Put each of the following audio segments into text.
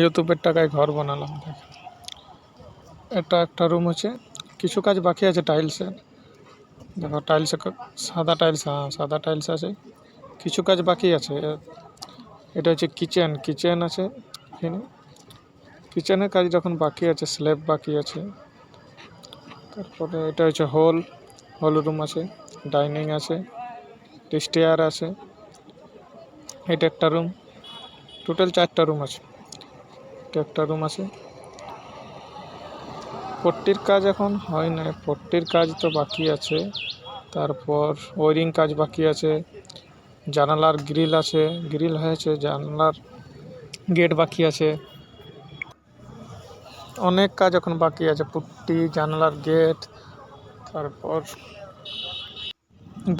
ইউটিউবের টাকায় ঘর বানালাম। এটা একটা রুম আছে, কিছু কাজ বাকি আছে টাইলসের। দেখো টাইলসে সাদা টাইলস, হ্যাঁ সাদা টাইলস আছে, কিছু কাজ বাকি আছে। এটা হচ্ছে কিচেন আছে এখানে। কিচেনের কাজ যখন বাকি আছে, স্ল্যাব বাকি আছে। তারপরে এটা হচ্ছে হল রুম আছে, ডাইনিং আছে, স্টেয়ার আছে। এটা একটা রুম, টোটাল 4টা রুম আছে। এটা একটা রুম আছে। পট্টির কাজ এখন হয় না, পট্টির কাজ তো বাকি আছে। তারপর ওয়ারিং কাজ বাকি আছে, জানালার গ্রিল আছে, গ্রিল হয়েছে, জানালার গেট বাকি আছে। অনেক কাজ এখন বাকি আছে, পুট্টি, জানালার গেট, তারপর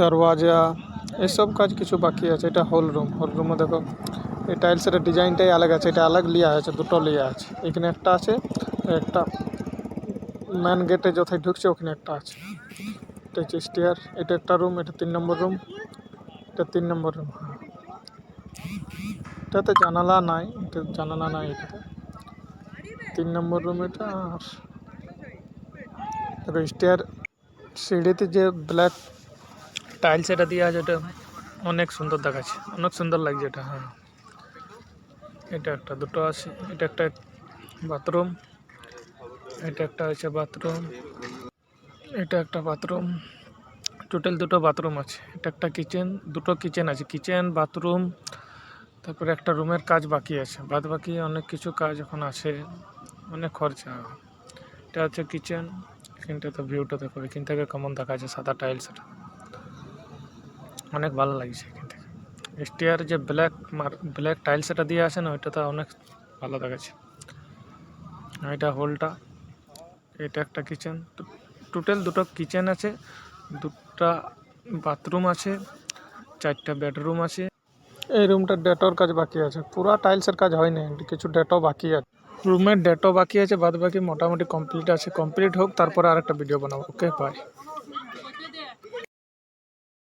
দরওয়াজা, এসব কাজ কিছু বাকি আছে। এটা হল রুমও দেখো এই টাইলসের ডিজাইনটাই আলাগ আছে, এটা আলাগ লিয়া আছে, দুটো লিয়া আছে। এখানে একটা আছে, একটা মেন গেটে যথায় ঢুকছে ওখানে একটা আছে। এটা হচ্ছে স্টেয়ার। এটা একটা রুম, এটা 3 নম্বর রুম। এটা 3 নম্বর রুম, হ্যাঁ। এটাতে জানালা নাই, এটাতে 3 নম্বর রুম এটা। আর দেখো স্টেয়ার, সিঁড়িতে যে ব্ল্যাক টাইলস এটা দিয়ে আছে, এটা অনেক সুন্দর দেখাচ্ছে, অনেক সুন্দর লাগছে এটা, হ্যাঁ। এটা একটা দুটো আছে। এটা একটা বাথরুম, এটা একটা হচ্ছে বাথরুম, এটা একটা বাথরুম। টোটাল দুটো বাথরুম আছে। এটা একটা কিচেন, দুটো কিচেন আছে, কিচেন বাথরুম। তারপরে একটা রুমের কাজ বাকি আছে, বাদ বাকি অনেক কিছু কাজ এখন আছে, অনেক খরচা। এটা হচ্ছে কিচেন। এখানটাতে ভিউটা দেখো, এখান থেকে কেমন দেখা যায় সাদা টাইলস, অনেক ভালো লাগছে এখান থেকে। স্টেয়ার যে ব্ল্যাক টাইলস এটা দিয়ে আছে না, ওইটাতে অনেক ভালো দেখাচ্ছে। এটা হলটা। এটা একটা কিচেন, টোটাল দুটো কিচেন আছে, দুটা বাথরুম আছে, 4টা বেডরুম আছে। এই রুমটার ডেটোর কাজ বাকি আছে, পুরা টাইলসের কাজ হয়নি, কিছু ডেটো বাকি আছে। রুমের ডেটো বাকি আছে, বাদ বাকি মোটামুটি কমপ্লিট আছে। কমপ্লিট হোক, তারপরে আরেকটা ভিডিও বানাবো। ওকে, বাই।